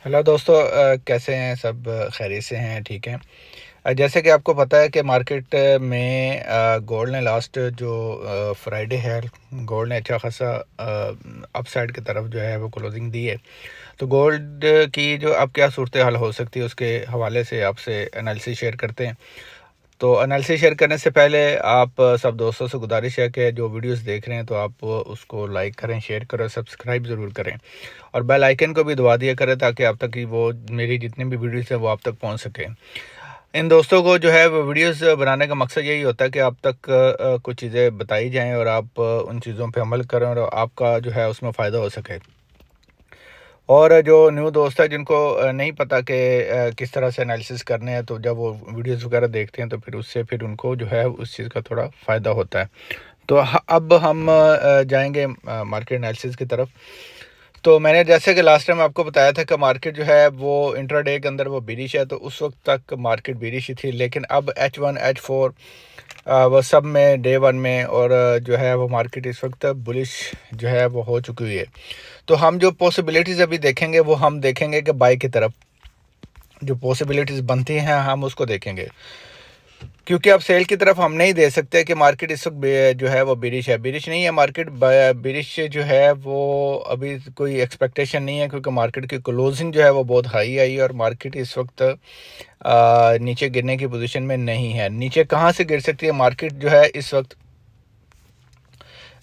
Hello दोस्तों, कैसे हैं सब? खैरियत से हैं? ठीक हैं? जैसे कि आपको पता है कि मार्केट में गोल्ड ने लास्ट जो फ्राइडे है, गोल्ड ने अच्छा खासा अपसाइड की तरफ जो है वो क्लोजिंग दी है। तो गोल्ड की जो अब क्या सूरत हाल हो सकती है उसके हवाले से आपसे एनालिसिस शेयर करते हैं। तो एनालिसिस शेयर करने से पहले आप सब दोस्तों से गुजारिश है कि जो वीडियोस देख रहे हैं तो आप उसको लाइक करें, शेयर करें, सब्सक्राइब ज़रूर करें और बेल आइकन को भी दबा दिया करें ताकि आप तक की वो मेरी जितनी भी वीडियोस हैं वो आप तक पहुंच सके। इन दोस्तों को जो है वो वीडियोस बनाने का मकसद यही होता है कि आप तक कुछ चीज़ें बताई जाएं और आप उन चीज़ों पे अमल करें और आपका जो है उसमें फ़ायदा हो सके। और जो न्यू दोस्त है जिनको नहीं पता कि किस तरह से एनालिसिस करने हैं, तो जब वो वीडियोस वगैरह देखते हैं तो फिर उससे फिर उनको जो है उस चीज़ का थोड़ा फ़ायदा होता है। तो अब हम जाएंगे मार्केट एनालिसिस की तरफ। तो मैंने जैसे कि लास्ट टाइम आपको बताया था कि मार्केट जो है वो इंट्राडे के अंदर वो बेरिश है, तो उस वक्त तक मार्केट बेरिश ही थी। लेकिन अब H1 H4 वो सब में डे वन में और जो है वो मार्केट इस वक्त बुलिश जो है वो हो चुकी हुई है। तो हम जो पॉसिबिलिटीज़ अभी देखेंगे वो हम देखेंगे कि बाई की तरफ जो पॉसिबिलिटीज़ बनती हैं हम उसको देखेंगे, क्योंकि अब सेल की तरफ हम नहीं दे सकते कि मार्केट इस वक्त जो है वो बेरिश है। बेरिश नहीं है मार्केट, बेरिश जो है वो अभी कोई एक्सपेक्टेशन नहीं है, क्योंकि मार्केट की क्लोजिंग जो है वो बहुत हाई आई और मार्केट इस वक्त नीचे गिरने की पोजीशन में नहीं है। नीचे कहाँ से गिर सकती है मार्केट जो है इस वक्त?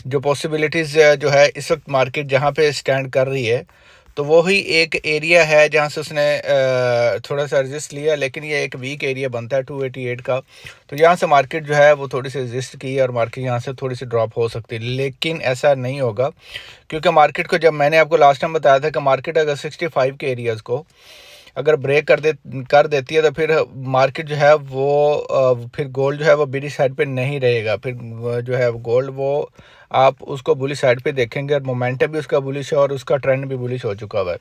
जो पॉसिबिलिटीज़ जो है इस वक्त मार्केट जहाँ पे स्टैंड कर रही है, तो वो ही एक एरिया है जहाँ से उसने थोड़ा सा रजिस्ट लिया, लेकिन ये एक वीक एरिया बनता है 288 का। तो यहाँ से मार्केट जो है वो थोड़ी सी रजिस्ट की और मार्केट यहाँ से थोड़ी सी ड्रॉप हो सकती है, लेकिन ऐसा नहीं होगा, क्योंकि मार्केट को जब मैंने आपको लास्ट टाइम बताया था कि मार्केट अगर 65 के एरियाज़ को अगर ब्रेक कर देती है तो फिर मार्केट जो है वो फिर गोल्ड जो है वो बुलिश साइड पे नहीं रहेगा। फिर जो है गोल्ड वो आप उसको बुलिश साइड पे देखेंगे और मोमेंटम भी उसका बुलिश है और उसका ट्रेंड भी बुलिश हो चुका हुआ है।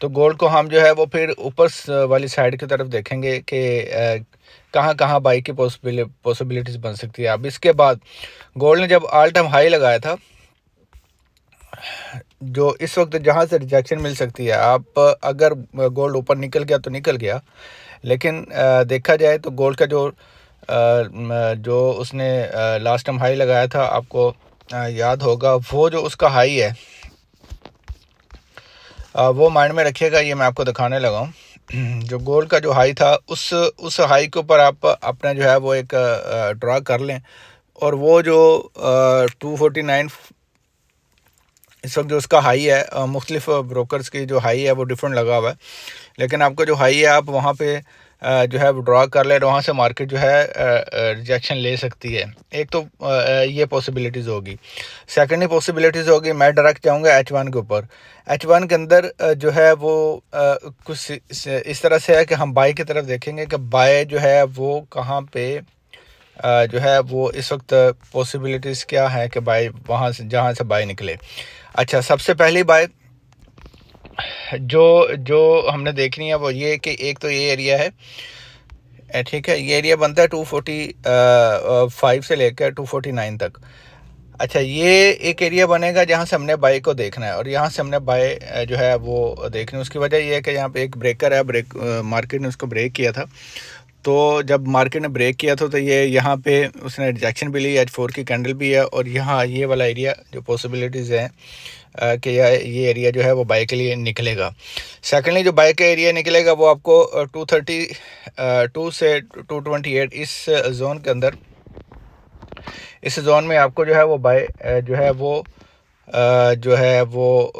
तो गोल्ड को हम जो है वो फिर ऊपर वाली साइड की तरफ देखेंगे कि कहाँ कहाँ बाई की पॉसिबिलिटीज़ बन सकती है। अब इसके बाद गोल्ड ने जब ऑल टाइम हाई लगाया था, जो इस वक्त जहाँ से रिजेक्शन मिल सकती है, आप अगर गोल्ड ऊपर निकल गया तो निकल गया, लेकिन देखा जाए तो गोल्ड का जो उसने लास्ट टाइम हाई लगाया था, आपको याद होगा, वो जो उसका हाई है वो माइंड में रखिएगा। ये मैं आपको दिखाने लगा हूँ। जो गोल्ड का जो हाई था उस हाई के ऊपर आप अपना जो है वो एक ड्रा कर लें, और वो जो 249 इस वक्त जो उसका हाई है, मुख्तलिफ ब्रोकर्स की जो हाई है वो डिफरेंट लगा हुआ है, लेकिन आपका जो हाई है आप वहाँ पे जो है ड्रा कर ले, वहाँ से मार्केट जो है रिजेक्शन ले सकती है। एक तो ये पॉसिबिलिटीज़ होगी। सेकेंडली पॉसिबिलिटीज़ होगी, मैं डायरेक्ट जाऊँगा H1 के ऊपर। H1 के अंदर जो है वो कुछ इस तरह से है कि हम बाई की तरफ देखेंगे कि बाय जो है वो कहाँ पे जो है वो इस वक्त पॉसिबिलिटीज़ क्या है कि बाय वहाँ से जहाँ से बाय निकले। अच्छा, सबसे पहली बाय जो जो हमने देखनी है वो ये कि एक तो ये एरिया है, ठीक है, ये एरिया बनता है 245 से लेकर 249 तक। अच्छा, ये एक एरिया बनेगा जहाँ से हमने बाई को देखना है और यहाँ से हमने बाई जो है वो देखनी है। उसकी वजह ये है कि यहाँ पे एक ब्रेकर है, मार्केट ने उसको ब्रेक किया था। तो जब मार्केट ने ब्रेक किया था तो ये यहाँ पे उसने रिजेक्शन भी ली, H4 की कैंडल भी है, और यहाँ ये वाला एरिया जो पॉसिबिलिटीज़ हैं कि ये एरिया जो है वो बाई के लिए निकलेगा। सेकेंडली जो बाई का एरिया निकलेगा वो आपको 232 से 228 इस जोन के अंदर, इस जोन में आपको जो है वो बाय जो है वो जो है वो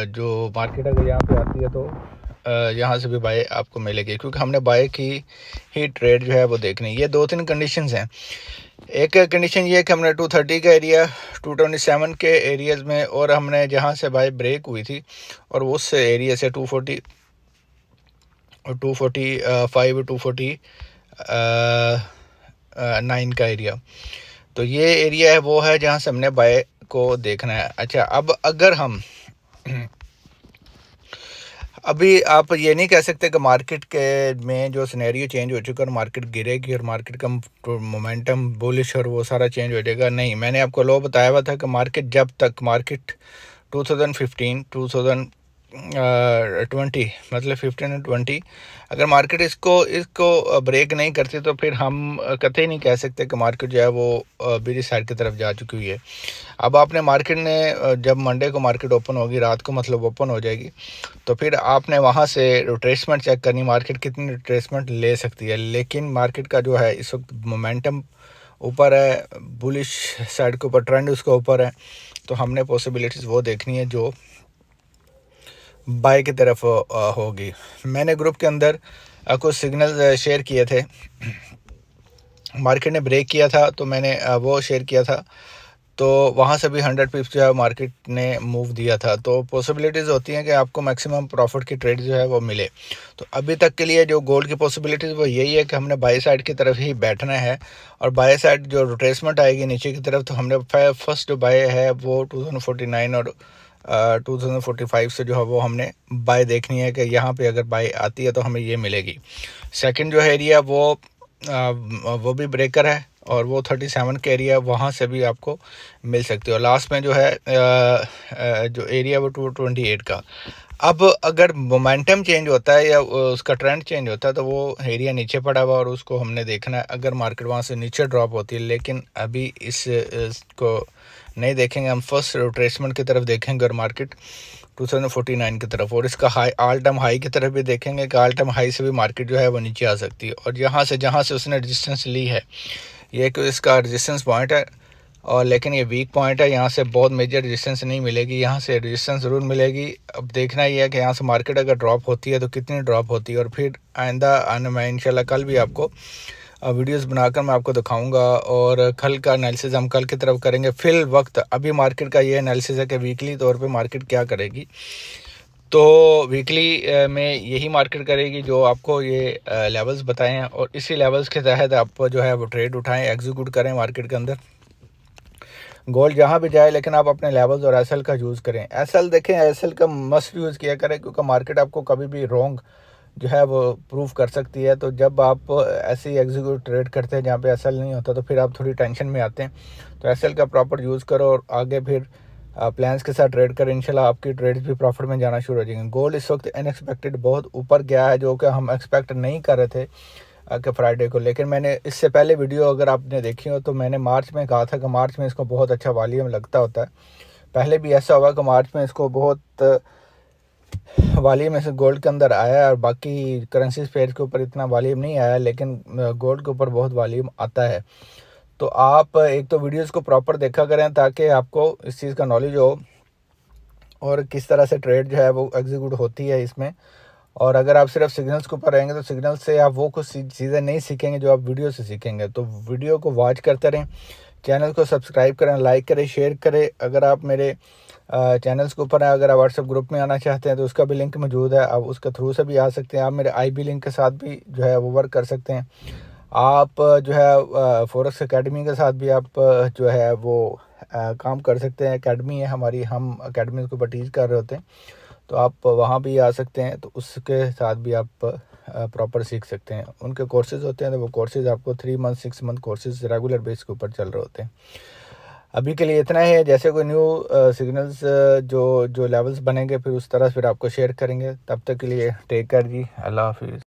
जो मार्केट अगर यहाँ पे आती है तो यहाँ से भी बाय आपको मिलेगी, क्योंकि हमने बाय की ही ट्रेड जो है वो देखनी है। ये दो तीन कंडीशंस हैं। एक कंडीशन ये है कि हमने 230 का एरिया 227 के एरियाज़ में, और हमने जहाँ से बाय ब्रेक हुई थी और उस एरिया से 240 और 245 249 का एरिया, तो ये एरिया है वो है जहाँ से हमने बाय को देखना है। अच्छा, अब अगर हम अभी आप ये नहीं कह सकते कि मार्केट के में जो सिनेरियो चेंज हो चुका है और मार्केट गिरेगी और मार्केट का मोमेंटम बुलिश और वो सारा चेंज हो जाएगा। नहीं, मैंने आपको लो बताया हुआ था कि मार्केट जब तक मार्केट 2015 20 मतलब 15 और 20, अगर मार्केट इसको इसको ब्रेक नहीं करती तो फिर हम कतई नहीं कह सकते कि मार्केट जो है वो बेरिश साइड की तरफ जा चुकी हुई है। अब आपने मार्केट ने जब मंडे को मार्केट ओपन होगी, रात को मतलब ओपन हो जाएगी, तो फिर आपने वहाँ से रिट्रेसमेंट चेक करनी, मार्केट कितनी रिट्रेसमेंट ले सकती है। लेकिन मार्केट का जो है इस वक्त मोमेंटम ऊपर है, बुलिश साइड के ऊपर ट्रेंड उसके ऊपर है, तो हमने पॉसिबिलिटीज़ वो देखनी है जो बाय की तरफ होगी। मैंने ग्रुप के अंदर कुछ सिग्नल शेयर किए थे, मार्केट ने ब्रेक किया था तो मैंने वो शेयर किया था, तो वहाँ से भी 100 पिप्स जो है मार्केट ने मूव दिया था। तो पॉसिबिलिटीज़ होती हैं कि आपको मैक्सिमम प्रॉफिट की ट्रेड जो है वो मिले। तो अभी तक के लिए जो गोल्ड की पॉसिबिलिटीज़ वो यही है कि हमने बाई साइड की तरफ ही बैठना है, और बाई साइड जो रिट्रेसमेंट आएगी नीचे की तरफ, तो हमने फर्स्ट जो बाय है वो 2049 और 2045 से जो है वो हमने बाय देखनी है कि यहाँ पे अगर बाय आती है तो हमें ये मिलेगी। सेकंड जो है एरिया वो भी ब्रेकर है, और वो 37 का एरिया, वहाँ से भी आपको मिल सकती है। और लास्ट में जो है जो एरिया वो 228 का। अब अगर मोमेंटम चेंज होता है या उसका ट्रेंड चेंज होता है तो वो एरिया नीचे पड़ा हुआ और उसको हमने देखना है अगर मार्केट वहाँ से नीचे ड्रॉप होती है। लेकिन अभी इसको नहीं देखेंगे, हम फर्स्ट रिट्रेसमेंट की तरफ देखेंगे और मार्केट 2049 की तरफ, और इसका हाई ऑल टाइम हाई की तरफ भी देखेंगे कि ऑल टाइम हाई से भी मार्केट जो है वो नीचे आ सकती है। और जहाँ से उसने रेजिस्टेंस ली है, ये कि इसका रेजिस्टेंस पॉइंट है, और लेकिन ये वीक पॉइंट है, यहाँ से बहुत मेजर रेजिस्टेंस नहीं मिलेगी, यहाँ से रेजिस्टेंस ज़रूर मिलेगी। अब देखना ही है कि यहाँ से मार्केट अगर ड्रॉप होती है तो कितनी ड्रॉप होती है, और फिर आइंदा आने में इंशाल्लाह कल भी आपको वीडियोस बनाकर मैं आपको दिखाऊंगा, और कल का एनालिसिस हम कल की तरफ करेंगे। फिल वक्त अभी मार्केट का ये एनालिसिस है कि वीकली तौर पे मार्केट क्या करेगी। तो वीकली में यही मार्केट करेगी जो आपको ये लेवल्स बताए हैं, और इसी लेवल्स के तहत आप जो है वो ट्रेड उठाएं, एग्जीक्यूट करें मार्केट के अंदर। गोल्ड जहाँ भी जाए, लेकिन आप अपने लेवल्स और एसएल का यूज़ करें। एसएल देखें, एसएल का मस्ट यूज़ किया करें, क्योंकि मार्केट आपको कभी भी रॉन्ग जो है वो प्रूव कर सकती है। तो जब आप ऐसे ही एग्जीक्यूट ट्रेड करते हैं जहाँ पे एसएल नहीं होता, तो फिर आप थोड़ी टेंशन में आते हैं। तो एसएल का प्रॉपर यूज़ करो और आगे फिर प्लान्स के साथ ट्रेड करें, इंशाल्लाह आपकी ट्रेड्स भी प्रॉफिट में जाना शुरू हो जाएंगे। गोल्ड इस वक्त अनएक्सपेक्टेड बहुत ऊपर गया है, जो कि हम एक्सपेक्ट नहीं कर रहे थे कि फ्राइडे को। लेकिन मैंने इससे पहले वीडियो अगर आपने देखी हो तो मैंने मार्च में कहा था कि मार्च में इसको बहुत अच्छा वॉल्यूम लगता होता है। पहले भी ऐसा हुआ कि मार्च में इसको बहुत वॉल्यूम ऐसे गोल्ड के अंदर आया है, और बाकी करेंसीज पेयर के ऊपर इतना वॉल्यूम नहीं आया, लेकिन गोल्ड के ऊपर बहुत वॉल्यूम आता है। तो आप एक तो वीडियोस को प्रॉपर देखा करें ताकि आपको इस चीज़ का नॉलेज हो, और किस तरह से ट्रेड जो है वो एग्जीक्यूट होती है इसमें। और अगर आप सिर्फ सिग्नल्स के ऊपर रहेंगे तो सिग्नल से आप वो कुछ चीज़ें नहीं सीखेंगे जो आप वीडियो से सीखेंगे। तो वीडियो को वॉच करते रहें, चैनल को सब्सक्राइब करें, लाइक करें, शेयर करें। अगर आप मेरे चैनल्स के ऊपर हैं, अगर आप व्हाट्सएप ग्रुप में आना चाहते हैं तो उसका भी लिंक मौजूद है, आप उसके थ्रू से भी आ सकते हैं। आप मेरे IB लिंक के साथ भी जो है वो वर्क कर सकते हैं। आप जो है फॉरेक्स एकेडमी के साथ भी आप जो है वो काम कर सकते हैं। एकेडमी है हमारी, हम एकेडमी को टीच कर रहे होते हैं, तो आप वहाँ भी आ सकते हैं। तो उसके साथ भी आप प्रॉपर सीख सकते हैं। उनके कोर्सेज़ होते हैं, तो वो कोर्सेज़ आपको 3 month 6 month courses regular base के ऊपर चल रहे होते हैं। अभी के लिए इतना ही है। जैसे कोई न्यू सिग्नल्स जो जो लेवल्स बनेंगे फिर उस तरह फिर आपको शेयर करेंगे। तब तक के लिए टेक केयर जी, अल्लाह हाफिज़।